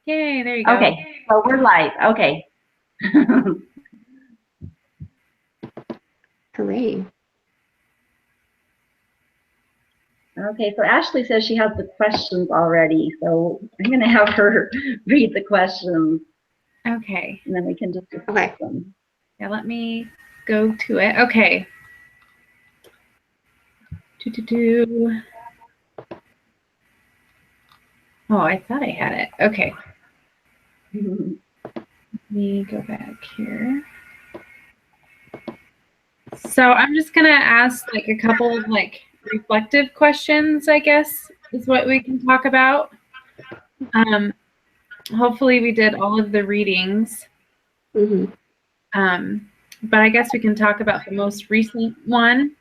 Yay, there you go. Okay, so we're live. Okay. Hooray. Okay, so Ashley says she has the questions already, so I'm going to have her read the questions. Okay. And then we can just discuss them. Yeah, let me go to it. Okay. Oh, I thought I had it. Okay. Let me go back here. So I'm just going to ask like a couple of like reflective questions, I guess, is what we can talk about. Hopefully we did all of the readings. Mm-hmm. But I guess we can talk about the most recent one.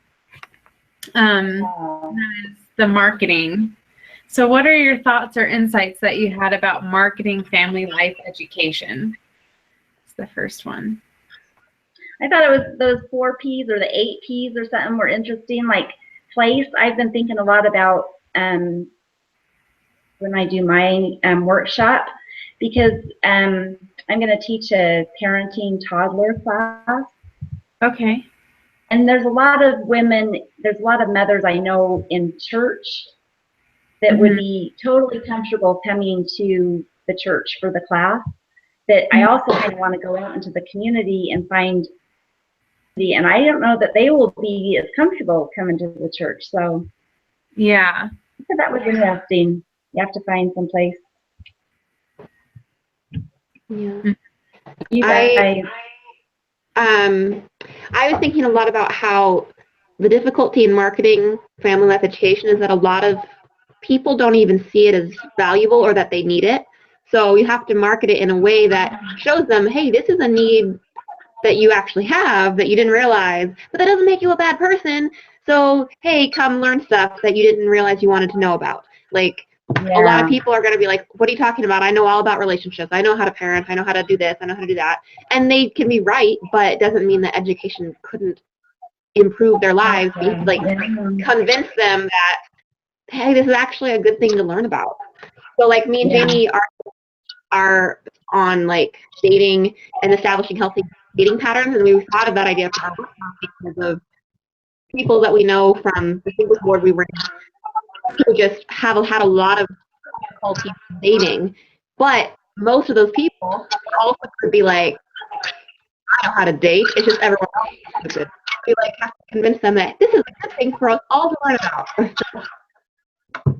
That is the marketing. So what are your thoughts or insights that you had about marketing family life education? It's the first one. I thought it was those 4 P's or the 8 P's or something were interesting. Like place, I've been thinking a lot about when I do my workshop, because I'm going to teach a parenting toddler class. Okay. And there's a lot of women, there's a lot of mothers I know in church that would be totally comfortable coming to the church for the class. That I also kind of want to go out into the community and find, and I don't know that they will be as comfortable coming to the church. So yeah, that was interesting. You have to find some place. Yeah. I was thinking a lot about how the difficulty in marketing family life education is that a lot of people don't even see it as valuable or that they need it. So you have to market it in a way that shows them, hey, this is a need that you actually have that you didn't realize, but that doesn't make you a bad person. So, hey, come learn stuff that you didn't realize you wanted to know about. Like, a lot of people are going to be like, what are you talking about? I know all about relationships. I know how to parent. I know how to do this. I know how to do that. And they can be right, but it doesn't mean that education couldn't improve their lives. You have to, like, convince them that, hey, this is actually a good thing to learn about. So, like, me and Jamie are on, like, dating and establishing healthy dating patterns, and we thought of that idea for our work because of people that we know from the singles board we were in, who just have had a lot of difficulty dating. But most of those people also could be like, I know how to date. It's just everyone else is stupid. We like have to convince them that this is a good thing for us all to learn about.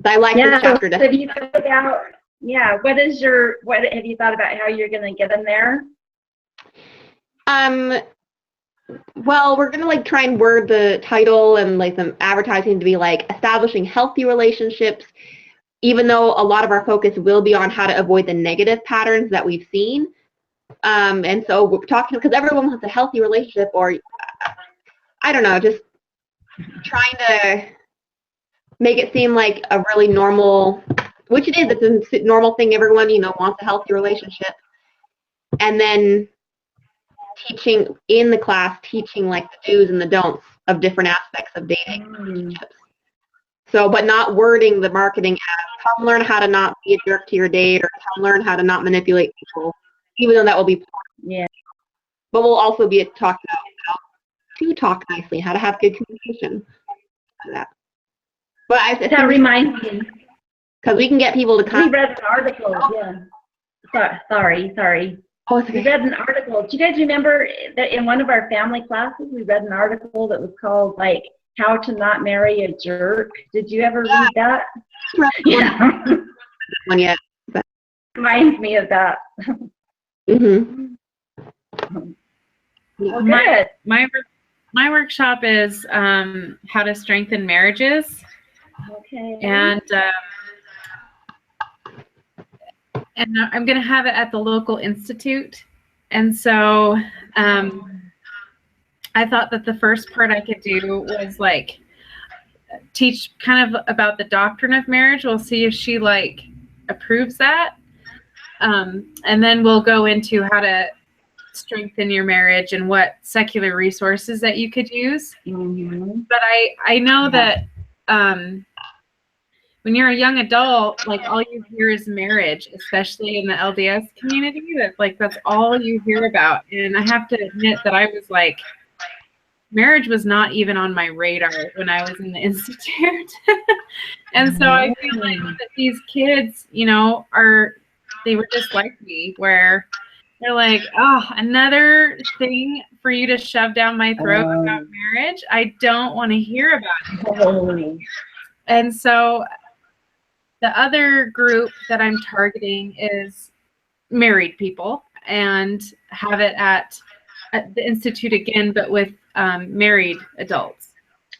I like this chapter. So have you thought about, what have you thought about how you're going to get them there? Well, we're gonna like try and word the title and like the advertising to be like establishing healthy relationships, even though a lot of our focus will be on how to avoid the negative patterns that we've seen. And so we're talking because everyone wants a healthy relationship, or I don't know, just trying to make it seem like a really normal, which it is. It's a normal thing. Everyone, wants a healthy relationship, and then teaching in the class, teaching like the do's and the don'ts of different aspects of dating relationships. So, but not wording the marketing as come learn how to not be a jerk to your date, or come learn how to not manipulate people, even though that will be part. Yeah. But we'll also be talking about how to talk nicely, how to have good communication. That. But that reminds me, because we can get people to come. We read an article. Yeah. Sorry. Oh, it's okay. We read an article. Do you guys remember that in one of our family classes, we read an article that was called, like, How to Not Marry a Jerk? Did you ever read that? Yeah. One yet. Reminds me of that. Well, my workshop is how to strengthen marriages. Okay. And I'm going to have it at the local institute. And so I thought that the first part I could do was like teach kind of about the doctrine of marriage. We'll see if she like approves that. And then we'll go into how to strengthen your marriage and what secular resources that you could use. But I know that when you're a young adult, like all you hear is marriage, especially in the LDS community. That's all you hear about. And I have to admit that I was like, marriage was not even on my radar when I was in the institute. And so I feel like that these kids, you know, they were just like me, where they're like, oh, another thing for you to shove down my throat about marriage. I don't want to hear about it. And so the other group that I'm targeting is married people, and have it at the institute again, but with married adults.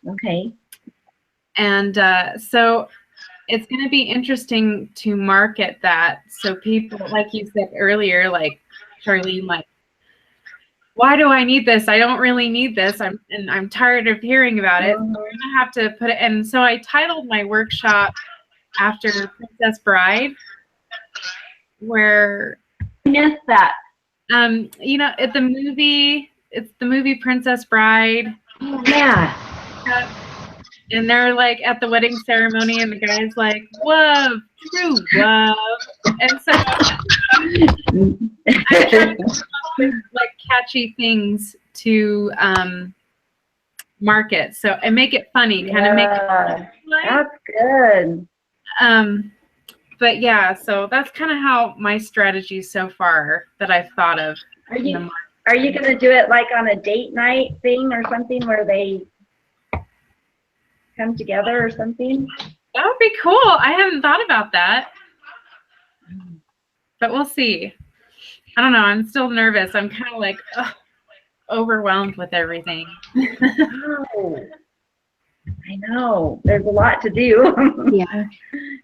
Okay. And so it's going to be interesting to market that. So people, like you said earlier, like Charlene, like, why do I need this? I don't really need this. I'm tired of hearing about it. So we're going to have to put it. And so I titled my workshop after Princess Bride, where I missed that. you know, it's the movie Princess Bride. Oh, yeah. And they're like at the wedding ceremony, and the guy's like, "Love, true love." And so I'm trying to come up with like catchy things to market, so and make it funny, kind of make it funny. That's good. But yeah, so that's kind of how my strategy so far that I've thought of. Are you going to do it like on a date night thing or something where they come together or something? That would be cool. I haven't thought about that, but we'll see. I don't know. I'm still nervous. I'm kind of like overwhelmed with everything. Oh, I know. There's a lot to do. Yeah.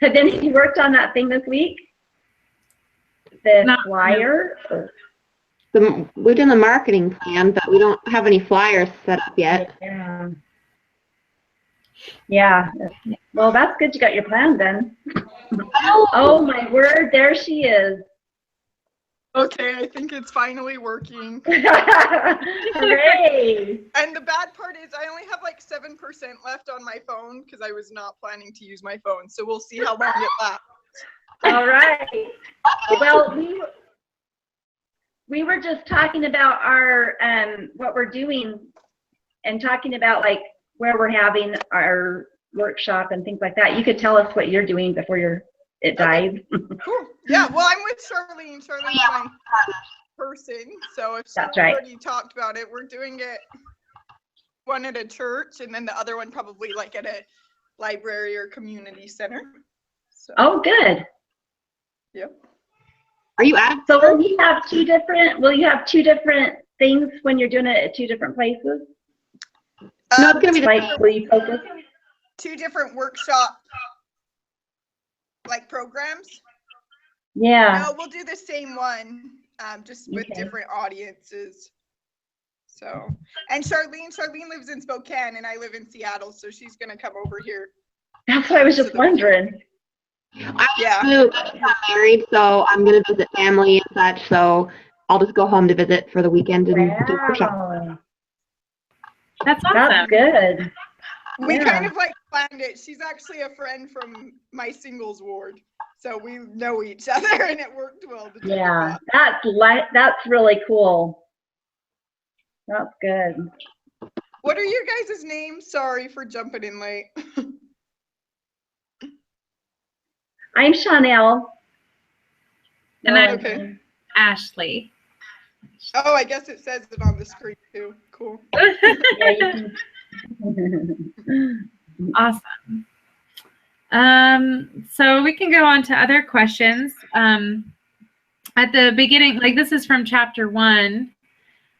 Have any of you worked on that thing this week? The flyer? We've done the marketing plan, but we don't have any flyers set up yet. Yeah. Yeah. Well, that's good. You got your plan then. Oh my word! There she is. Okay, I think it's finally working. Hooray! And the bad part is I only have like 7% left on my phone because I was not planning to use my phone. So we'll see how long it lasts. All right. Well, we were just talking about our what we're doing, and talking about like where we're having our workshop and things like that. You could tell us what you're doing before it dies. Cool. Yeah. Well, I'm with Charlene. Charlene's my person. So if That's Charlene right. already talked about it, we're doing it one at a church, and then the other one probably like at a library or community center. So, Oh, good. Yep. Are you at? So will you have two different things when you're doing it at two different places? No, it's gonna be Like, will you focus? two different workshop like programs. Yeah. No, we'll do the same one, just with different audiences. So, and Charlene lives in Spokane, and I live in Seattle, so she's gonna come over here. That's what I was just wondering. I'm married, so I'm gonna visit family and such. So I'll just go home to visit for the weekend and do a workshop. Wow. That's awesome. That's good. We kind of like planned it. She's actually a friend from my singles ward, so we know each other, and it worked well. Yeah, that's really cool. That's good. What are your guys' names? Sorry for jumping in late. I'm Chanel. And I'm okay. Ashley. Oh, I guess it says it on the screen too. Cool. Yeah, you can. Awesome. So we can go on to other questions. At the beginning, like this is from chapter 1,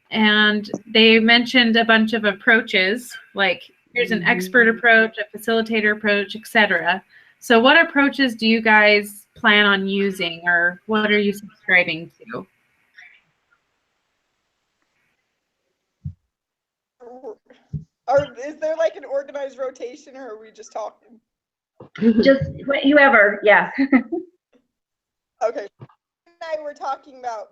and they mentioned a bunch of approaches, like here's an expert approach, a facilitator approach, etc. So what approaches do you guys plan on using, or what are you subscribing to? Or is there like an organized rotation, or are we just talking? Just whoever, yeah. Okay. I were talking about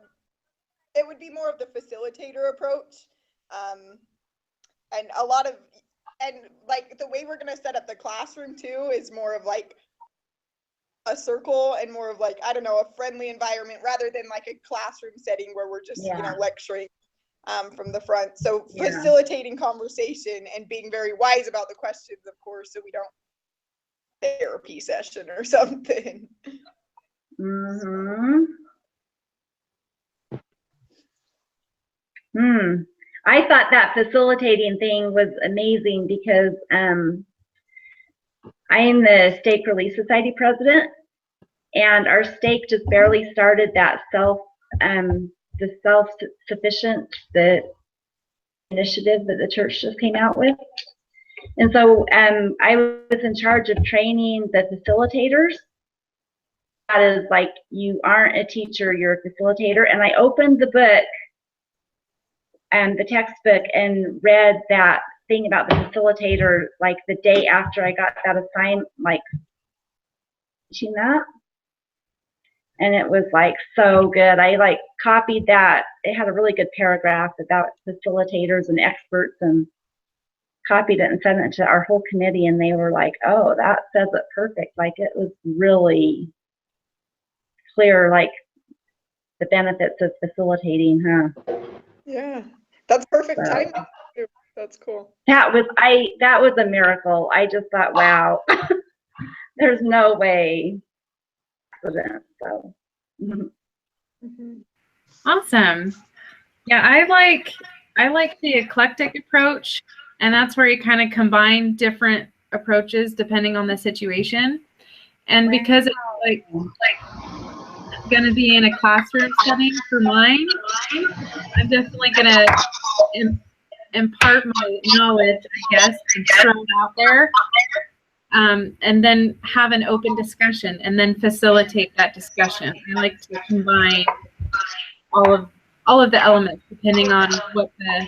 it would be more of the facilitator approach, and a lot of, and like the way we're going to set up the classroom too is more of like a circle and more of like, I don't know, a friendly environment rather than like a classroom setting where we're just, lecturing from the front. So facilitating conversation and being very wise about the questions, of course, so we don't therapy session or something. I thought that facilitating thing was amazing because I am the Stake Relief Society president, and our stake just barely started that the self-sufficient, the initiative that the church just came out with. And so I was in charge of training the facilitators. That is like, you aren't a teacher, you're a facilitator. And I opened the book and the textbook and read that thing about the facilitator like the day after I got that assignment, like teaching that. And it was like so good. I like copied that. It had a really good paragraph about facilitators and experts, and copied it and sent it to our whole committee, and they were like, oh, that says it perfect. Like, it was really clear, like the benefits of facilitating, huh? Yeah, that's perfect timing. That's cool. That was a miracle. I just thought, wow, there's no way for that. So Awesome. Yeah, I like the eclectic approach, and that's where you kind of combine different approaches depending on the situation. And because it's like going to be in a classroom setting for mine, I'm definitely going to impart my knowledge, I guess, and throw it out there, and then have an open discussion and then facilitate that discussion. I like to combine all of the elements depending on what the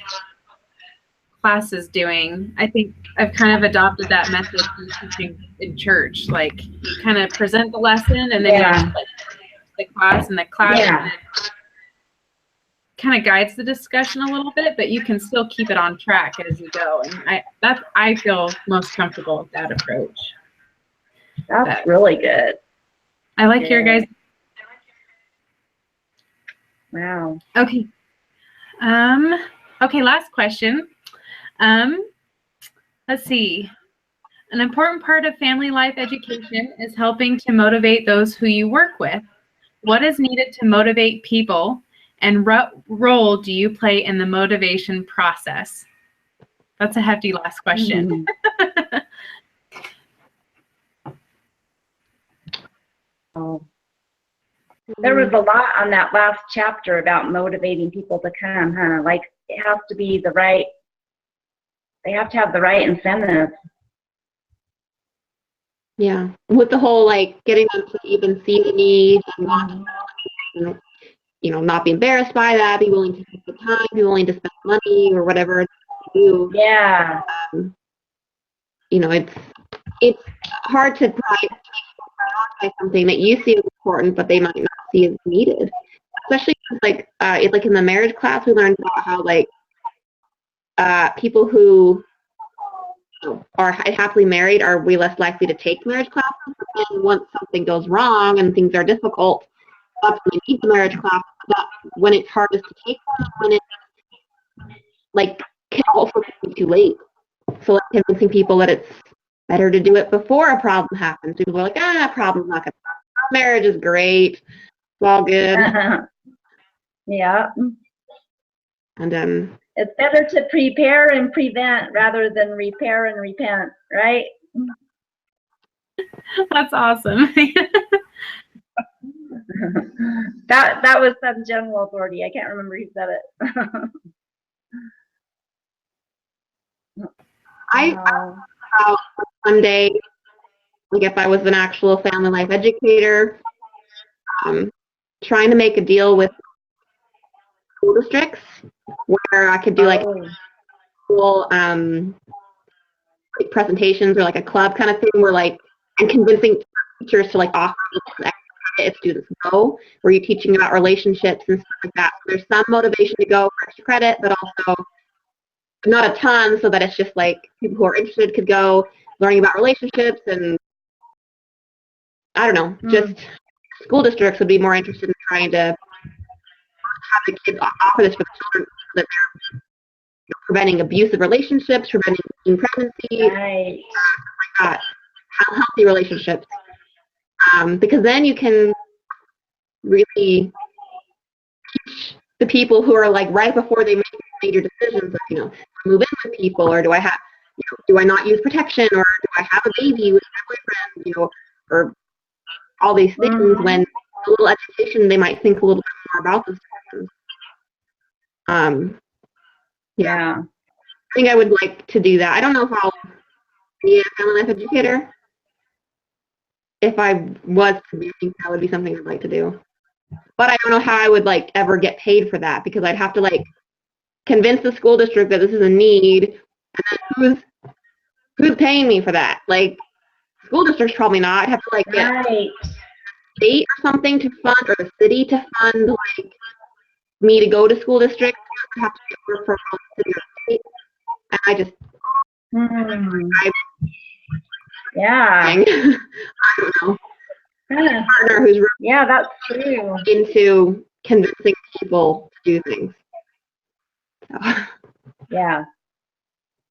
class is doing. I think I've kind of adopted that method in teaching in church. Like, you kind of present the lesson and then you just like the class, and the class kind of guides the discussion a little bit, but you can still keep it on track as you go. And I feel most comfortable with that approach. That's really good. I like your guys. Wow. Okay. Okay, last question. Let's see. An important part of family life education is helping to motivate those who you work with. What is needed to motivate people, and what role do you play in the motivation process? That's a hefty last question. Oh. There was a lot on that last chapter about motivating people to come, huh? Like, it has to be they have to have the right incentives. Yeah, with the whole like getting them to even see the needs and not be embarrassed by that, be willing to take the time, be willing to spend money or whatever to do. Yeah. It's hard to prioritize something that you see as important, but they might not see as needed. Especially like it's like in the marriage class, we learned about how like people who are happily married are way less likely to take marriage classes. And once something goes wrong and things are difficult, that's when you need the marriage class. But when it's hardest to take them, when it's like can also be too late. So like convincing people that it's better to do it before a problem happens. People are like, problem's not gonna happen. Marriage is great. It's all good. Yeah. And it's better to prepare and prevent rather than repair and repent, right? That's awesome. that was some general authority. I can't remember who said it. I one day, like if I was an actual family life educator, trying to make a deal with school districts where I could do like cool like presentations or like a club kind of thing where like and convincing teachers to like offer extra credit if students go, where you're teaching about relationships and stuff like that. So there's some motivation to go for extra credit, but also not a ton, so that it's just like people who are interested could go learning about relationships and I don't know, just school districts would be more interested in trying to have the kids offer this for the children, so that they're preventing abusive relationships, preventing teen pregnancy, Right. healthy relationships. Because then you can really teach the people who are like right before they make major decisions, like, move in with people, or do I have, do I not use protection, or do I have a baby with my boyfriend, or all these things. When a little education, they might think a little bit more about those things. Yeah. I think I would like to do that. I don't know if I'll be a family life educator. If I was to be, I think that would be something I'd like to do. But I don't know how I would like ever get paid for that, because I'd have to like convince the school district that this is a need, and then who's paying me for that? Like, school districts probably not. I'd have to like get state or something to fund, or the city to fund like me to go to school districts. I have to get work from the city or state, and I just I don't know. A partner who's really that's true. into convincing people to do things. So. Yeah.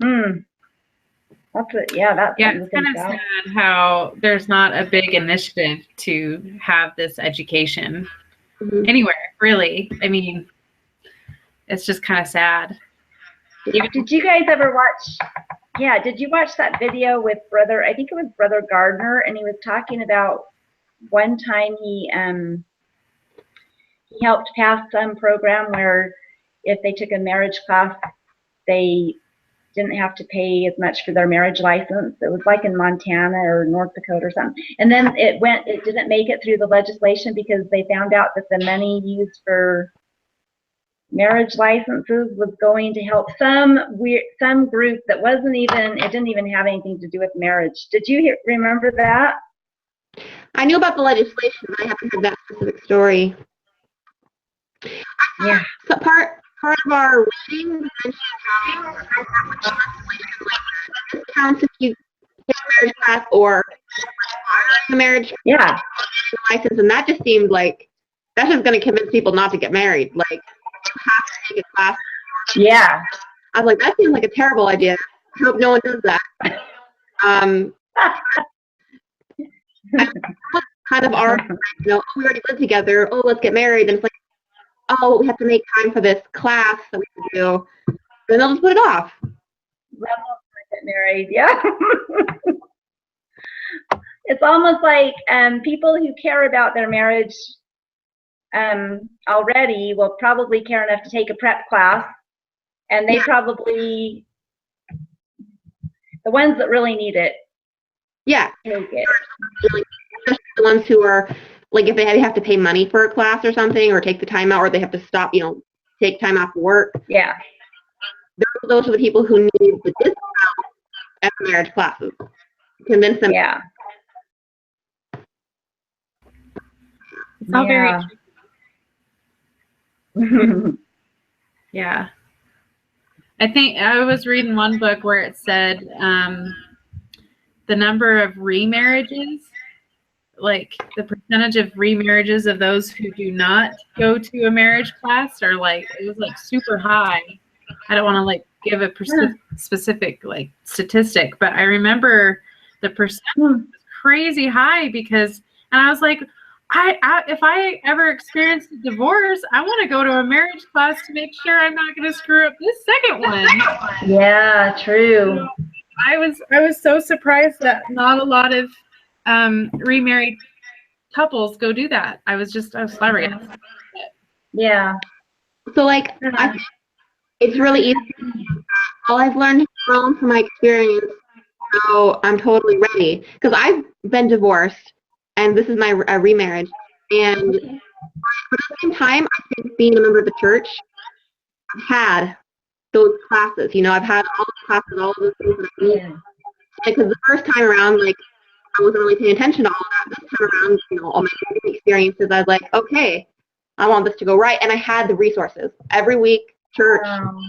That's it. That's it's kind of sad how there's not a big initiative to have this education anywhere, really. I mean, it's just kind of sad. Did you guys ever watch? Yeah, did you watch that video with I think it was Brother Gardner, and he was talking about one time he helped pass some program where if they took a marriage class, they didn't have to pay as much for their marriage license. It was like in Montana or North Dakota or something. And then it didn't make it through the legislation because they found out that the money used for marriage licenses was going to help some group that it didn't even have anything to do with marriage. Did you remember that? I knew about the legislation, but I haven't heard that specific story. Yeah. So part of our reading mentioned how discounts if you take a marriage class or a marriage license, and that just seemed like that's just going to convince people not to get married. Like, you have to take a class. Yeah. I was like, that seems like a terrible idea. I hope no one does that. Kind of our, we already live together. Oh, let's get married. And it's like, oh, we have to make time for this class that we have to do. Then they'll just put it off. Get married, yeah. It's almost like people who care about their marriage already will probably care enough to take a prep class, and they probably, the ones that really need it, take it. The ones who are, like, if they have to pay money for a class or something, or take the time out, or they have to stop, take time off work. Yeah. Those are the people who need the discount at the marriage classes. Convince them. Yeah. It's all very true. Yeah. I think I was reading one book where it said the number of remarriages, like the percentage of remarriages of those who do not go to a marriage class are like, it was like super high. I don't want to like give a specific like statistic, but I remember the percentage was crazy high because, and I was like, if I ever experience a divorce, I want to go to a marriage class to make sure I'm not going to screw up this second one. Yeah, true. So I was so surprised that not a lot of remarried couples go do that. I was flabbergasted. Yeah. So like, I think it's really easy. All I've learned from my experience, so I'm totally ready. Because I've been divorced, and this is my remarriage. And at the same time, I think being a member of the church, I've had those classes. I've had all the classes, all of those things that I need. Because the first time around, like, I wasn't really paying attention to all of that. This time around, all my experiences, I was like, okay, I want this to go right. And I had the resources. Every week, church, all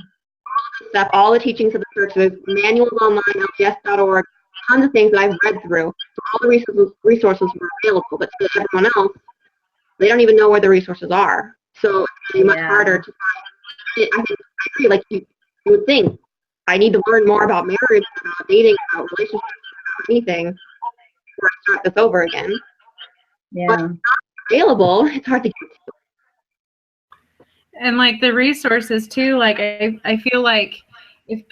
the stuff, all the teachings of the church. There's manuals online, lds.org. tons of things that I've read through. So all the resources were available, but to everyone else, they don't even know where the resources are. So it's really much harder to find. I think I agree. Like you would think, I need to learn more about marriage, about dating, about relationships, about anything before I start this over again. Yeah. But it's not available. It's hard to get to. And like the resources too, like I feel like if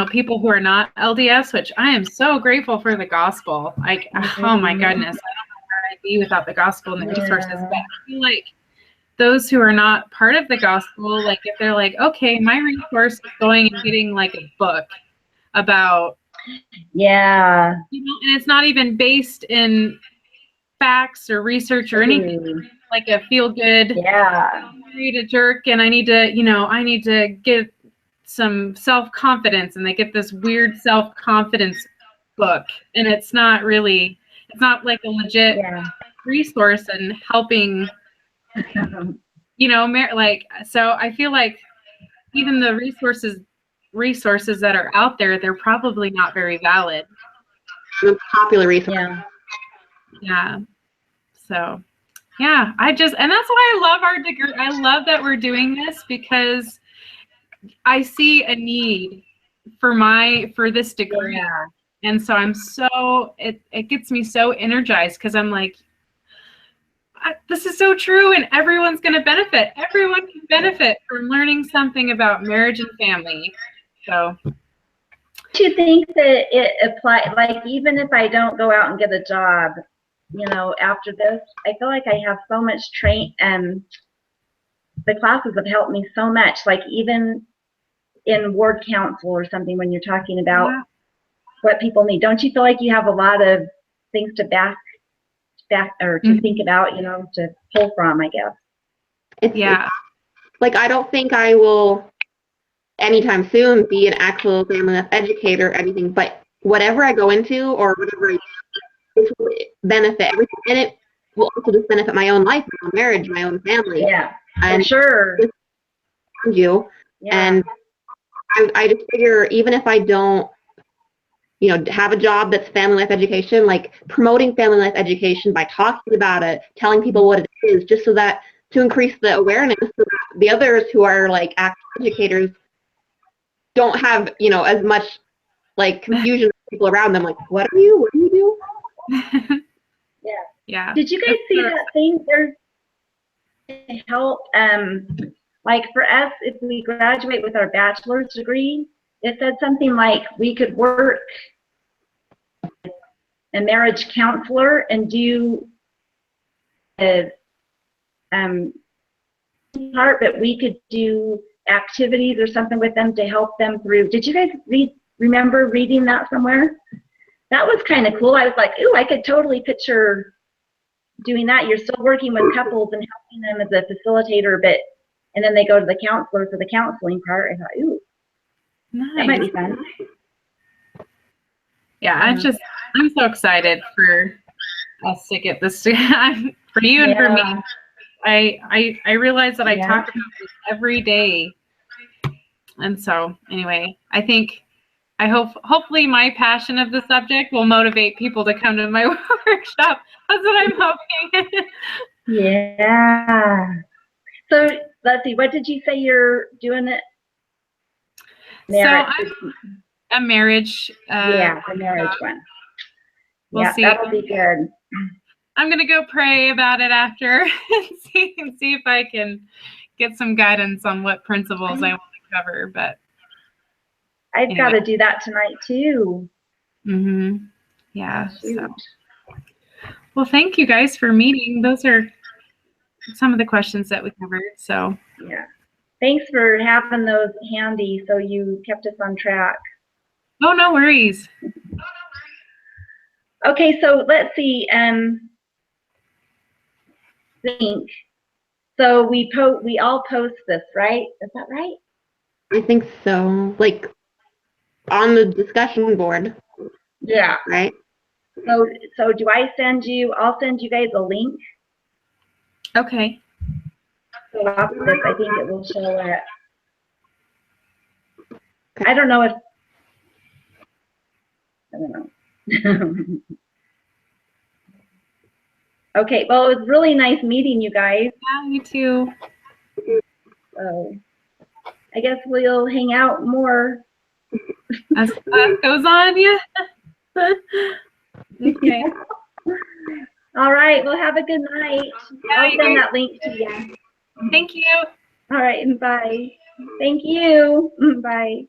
people who are not LDS, which I am so grateful for the gospel, like oh my goodness, I don't know where I'd be without the gospel and the resources. But I feel like those who are not part of the gospel, like if they're like, okay, my resource is going and getting like a book about and it's not even based in facts or research or anything, like a feel good read a jerk and I need to get some self-confidence, and they get this weird self-confidence book, and it's not like a legit resource and helping so I feel like even the resources that are out there, they're probably not very valid. Popular resources. Yeah. So yeah, and that's why I love our degree. I love that we're doing this because I see a need for this degree. And so it gets me so energized because I'm like, this is so true, and everyone's going to benefit. Everyone can benefit from learning something about marriage and family. So do you think that it applies, like even if I don't go out and get a job, after this, I feel like I have so much the classes have helped me so much, like even in ward council or something, when you're talking about what people need. Don't you feel like you have a lot of things to back or to think about, to pull from, I guess? It's like I don't think I will anytime soon be an actual family life educator or anything, but whatever I go into or whatever I do, this will benefit everything, and it will also just benefit my own life, my own marriage, my own family. Yeah, and sure. And I just figure even if I don't have a job that's family life education, like promoting family life education by talking about it, telling people what it is, just so that to increase the awareness so that the others who are like active educators don't have as much like confusion with people around them, like what do you do? Yeah. Did you guys see that thing? There's to help like for us, if we graduate with our bachelor's degree, it said something like we could work a marriage counselor and do a part, but we could do activities or something with them to help them through. Did you guys remember reading that somewhere? That was kind of cool. I was like, ooh, I could totally picture doing that. You're still working with couples and helping them as a facilitator, and then they go to the counselor for the counseling part. I thought, ooh, that might be fun. Yeah, I'm so excited for us to get this for you and for me. I realize that I talk about this every day, and so anyway, hopefully my passion of the subject will motivate people to come to my workshop. That's what I'm hoping. Yeah. So let's see, what did you say you're doing it? Marriage. So a marriage. The marriage one. We'll see. That'll be good. I'm gonna go pray about it after and see if I can get some guidance on what principles I want to cover. But I've got to do that tonight too. Yeah. So. Well, thank you guys for meeting. Those are some of the questions that we covered. So. Yeah. Thanks for having those handy, so you kept us on track. Oh, no worries. Okay, so let's see. So we all post this, right? Is that right? I think so. Like on the discussion board. Yeah. Right. So do I send you? I'll send you guys a link. Okay. So after this, I think it will show it. I don't know. Okay, well, it was really nice meeting you guys. Yeah, you too. So I guess we'll hang out more. As class goes on, yeah. Okay. All right, well, have a good night. Yeah, I'll you send guys- that link to you. Thank you. All right, and bye. Thank you. Bye.